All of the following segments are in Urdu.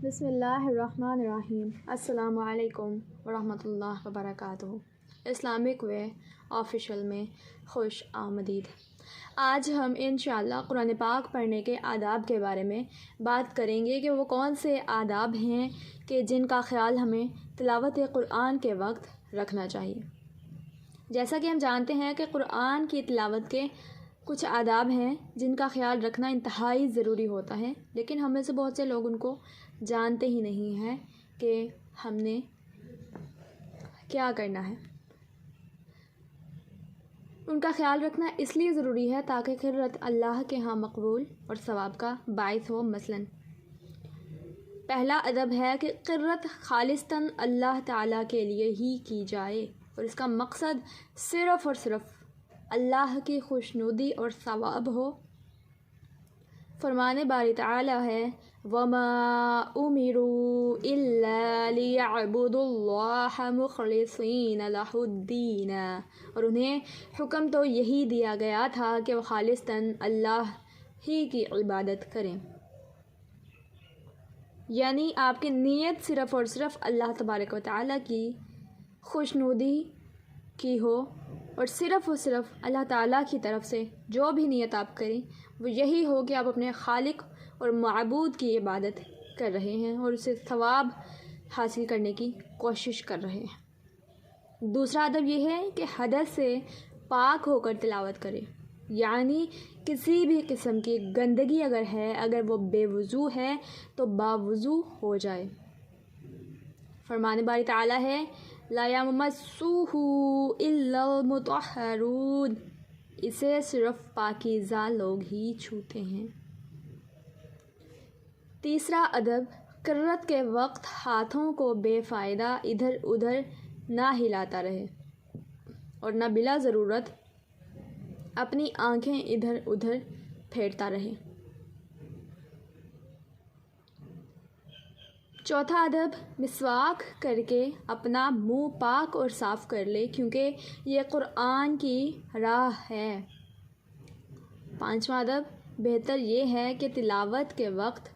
بسم اللہ الرحمن الرحیم۔ السلام علیکم ورحمۃ اللہ وبرکاتہ۔ اسلامک وے آفیشیل میں خوش آمدید۔ آج ہم انشاءاللہ قرآن پاک پڑھنے کے آداب کے بارے میں بات کریں گے کہ وہ کون سے آداب ہیں کہ جن کا خیال ہمیں تلاوت قرآن کے وقت رکھنا چاہیے۔ جیسا کہ ہم جانتے ہیں کہ قرآن کی تلاوت کے کچھ آداب ہیں جن کا خیال رکھنا انتہائی ضروری ہوتا ہے، لیکن ہم میں سے بہت سے لوگ ان کو جانتے ہی نہیں ہیں کہ ہم نے کیا کرنا ہے۔ ان کا خیال رکھنا اس لیے ضروری ہے تاکہ قرت اللہ کے ہاں مقبول اور ثواب کا باعث ہو۔ مثلاً پہلا ادب ہے کہ قرت خالصتاً اللہ تعالیٰ کے لیے ہی کی جائے اور اس کا مقصد صرف اور صرف اللہ کی خوشنودی اور ثواب ہو۔ فرمان باری تعالیٰ ہے وَمَا أُمِرُوا إِلَّا لِيَعْبُدُوا اللَّهَ مُخْلِصِينَ لَهُ الدِّينَ، اور انہیں حکم تو یہی دیا گیا تھا کہ وہ خالصتاً اللہ ہی کی عبادت کریں، یعنی آپ کی نیت صرف اور صرف اللہ تبارک و تعالیٰ کی خوشنودی کی ہو، اور صرف اللہ تعالیٰ کی طرف سے جو بھی نیت آپ کریں وہ یہی ہو کہ آپ اپنے خالق اور معبود کی عبادت کر رہے ہیں اور اسے ثواب حاصل کرنے کی کوشش کر رہے ہیں۔ دوسرا ادب یہ ہے کہ حدث سے پاک ہو کر تلاوت کرے، یعنی کسی بھی قسم کی گندگی اگر ہے، اگر وہ بے وضو ہے تو باوضو ہو جائے۔ فرمان باری تعالیٰ ہے لا یمسہ الا المطہرون، اسے صرف پاکیزہ لوگ ہی چھوتے ہیں۔ تیسرا ادب قرت کے وقت ہاتھوں کو بے فائدہ ادھر ادھر نہ ہلاتا رہے اور نہ بلا ضرورت اپنی آنکھیں ادھر ادھر پھیرتا رہے۔ چوتھا ادب مسواک کر کے اپنا منہ پاک اور صاف کر لے، کیونکہ یہ قرآن کی راہ ہے۔ پانچواں ادب بہتر یہ ہے کہ تلاوت کے وقت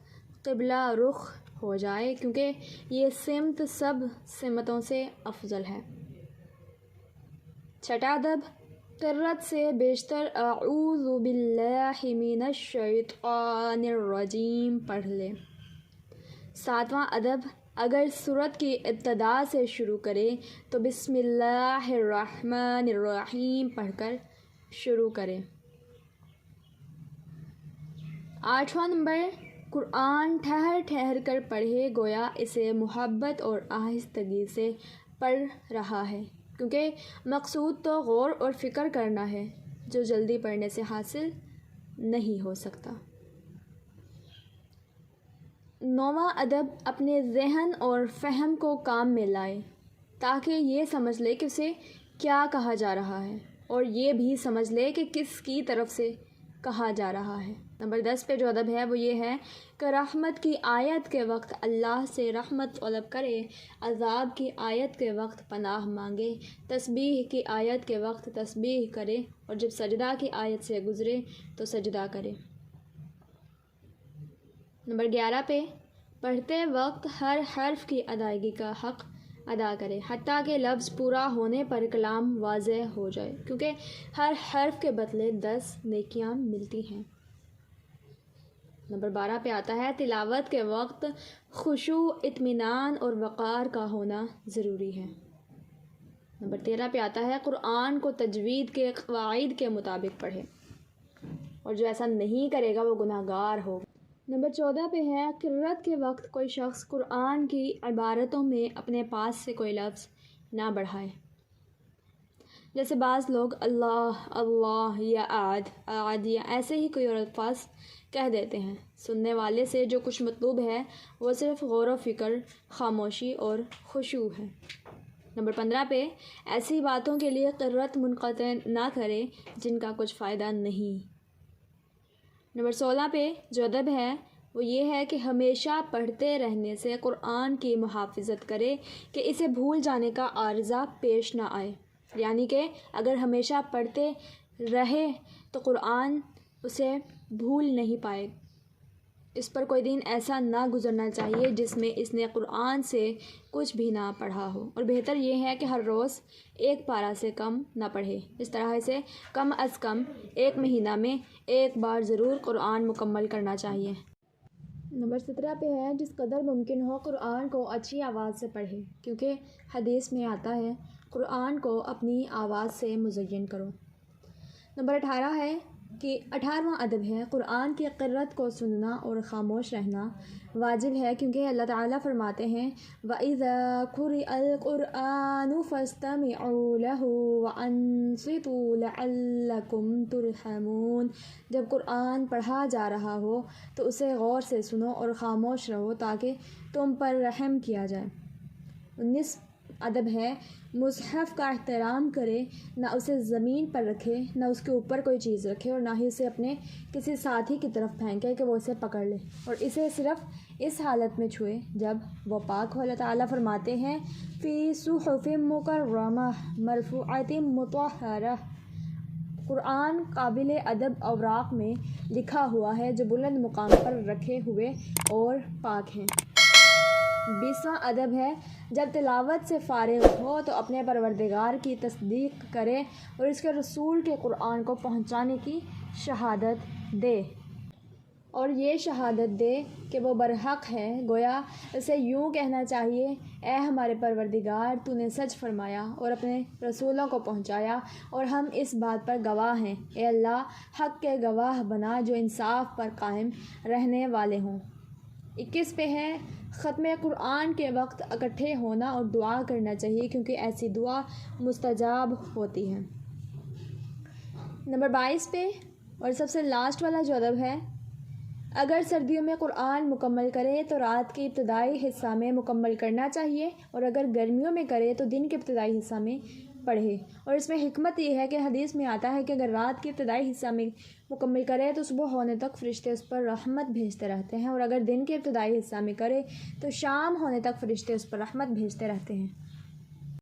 قبلہ رخ ہو جائے، کیونکہ یہ سمت سب سمتوں سے افضل ہے۔ چھٹا ادب قرت سے بیشتر اعوذ باللہ من الشیطان الرجیم پڑھ لے۔ ساتواں ادب اگر سورت کی ابتدا سے شروع کرے تو بسم اللہ الرحمن الرحیم پڑھ کر شروع کرے۔ آٹھواں نمبر قرآن ٹھہر ٹھہر کر پڑھے، گویا اسے محبت اور آہستگی سے پڑھ رہا ہے، کیونکہ مقصود تو غور اور فکر کرنا ہے جو جلدی پڑھنے سے حاصل نہیں ہو سکتا۔ نوواں ادب اپنے ذہن اور فہم کو کام میں لائے تاکہ یہ سمجھ لے کہ اسے کیا کہا جا رہا ہے اور یہ بھی سمجھ لے کہ کس کی طرف سے کہا جا رہا ہے۔ نمبر 10 پہ جو ادب ہے وہ یہ ہے کہ رحمت کی آیت کے وقت اللہ سے رحمت طلب کرے، عذاب کی آیت کے وقت پناہ مانگے، تسبیح کی آیت کے وقت تسبیح کرے اور جب سجدہ کی آیت سے گزرے تو سجدہ کرے۔ نمبر 11 پہ پڑھتے وقت ہر حرف کی ادائیگی کا حق ادا کرے، حتیٰ کہ لفظ پورا ہونے پر کلام واضح ہو جائے، کیونکہ ہر حرف کے بدلے 10 نیکیاں ملتی ہیں۔ نمبر 12 پہ آتا ہے تلاوت کے وقت خشوع، اطمینان اور وقار کا ہونا ضروری ہے۔ نمبر 13 پہ آتا ہے قرآن کو تجوید کے قواعد کے مطابق پڑھے اور جو ایسا نہیں کرے گا وہ گناہ گار ہوگا۔ نمبر 14 پہ ہے قرت کے وقت کوئی شخص قرآن کی عبارتوں میں اپنے پاس سے کوئی لفظ نہ بڑھائے، جیسے بعض لوگ اللہ اللہ یا آد یا ایسے ہی کوئی اور الفاظ کہہ دیتے ہیں۔ سننے والے سے جو کچھ مطلوب ہے وہ صرف غور و فکر، خاموشی اور خشوع ہے۔ نمبر 15 پہ ایسی باتوں کے لیے قرت منقطع نہ کرے جن کا کچھ فائدہ نہیں۔ نمبر 16 پہ جو ادب ہے وہ یہ ہے کہ ہمیشہ پڑھتے رہنے سے قرآن کی محافظت کرے کہ اسے بھول جانے کا عارضہ پیش نہ آئے، یعنی کہ اگر ہمیشہ پڑھتے رہے تو قرآن اسے بھول نہیں پائے اس پر کوئی دن ایسا نہ گزرنا چاہیے جس میں اس نے قرآن سے کچھ بھی نہ پڑھا ہو، اور بہتر یہ ہے کہ ہر روز ایک پارہ سے کم نہ پڑھے۔ اس طرح اسے کم از کم ایک مہینہ میں ایک بار ضرور قرآن مکمل کرنا چاہیے۔ نمبر 17 پہ ہے جس قدر ممکن ہو قرآن کو اچھی آواز سے پڑھے، کیونکہ حدیث میں آتا ہے قرآن کو اپنی آواز سے مزین کرو۔ نمبر 18 ہے کہ 18واں ادب ہے قرآن کی قرأت کو سننا اور خاموش رہنا واجب ہے، کیونکہ اللہ تعالیٰ فرماتے ہیں وَإِذَا قُرِئَ الْقُرْآنُ فَاسْتَمِعُوا لَهُ وَأَنصِتُوا لَعَلَّكُمْ تُرْحَمُونَ۔ جب قرآن پڑھا جا رہا ہو تو اسے غور سے سنو اور خاموش رہو تاکہ تم پر رحم کیا جائے۔ 19 ادب ہے مصحف کا احترام کرے، نہ اسے زمین پر رکھے، نہ اس کے اوپر کوئی چیز رکھے، اور نہ ہی اسے اپنے کسی ساتھی کی طرف پھینکے کہ وہ اسے پکڑ لے، اور اسے صرف اس حالت میں چھوئے جب وہ پاک ہو۔ اللہ تعالیٰ فرماتے ہیں فی صحف مکرمہ مرفوعۃ مطہرہ۔ قرآن قابل ادب اوراق میں لکھا ہوا ہے جو بلند مقام پر رکھے ہوئے اور پاک ہیں۔ 20واں ادب ہے جب تلاوت سے فارغ ہو تو اپنے پروردگار کی تصدیق کرے اور اس کے رسول کے قرآن کو پہنچانے کی شہادت دے، اور یہ شہادت دے کہ وہ برحق ہے۔ گویا اسے یوں کہنا چاہیے اے ہمارے پروردگار، تو نے سچ فرمایا اور اپنے رسولوں کو پہنچایا، اور ہم اس بات پر گواہ ہیں۔ اے اللہ، حق کے گواہ بنا جو انصاف پر قائم رہنے والے ہوں۔ 21 پہ ہے ختم قرآن کے وقت اکٹھے ہونا اور دعا کرنا چاہیے، کیونکہ ایسی دعا مستجاب ہوتی ہے۔ نمبر 22 پہ اور سب سے لاسٹ والا جو ادب ہے اگر سردیوں میں قرآن مکمل کرے تو رات کے ابتدائی حصہ میں مکمل کرنا چاہیے، اور اگر گرمیوں میں کرے تو دن کے ابتدائی حصہ میں پڑھے۔ اور اس میں حکمت یہ ہے کہ حدیث میں آتا ہے کہ اگر رات کے ابتدائی حصہ میں مکمل کرے تو صبح ہونے تک فرشتے اس پر رحمت بھیجتے رہتے ہیں، اور اگر دن کے ابتدائی حصہ میں کرے تو شام ہونے تک فرشتے اس پر رحمت بھیجتے رہتے ہیں۔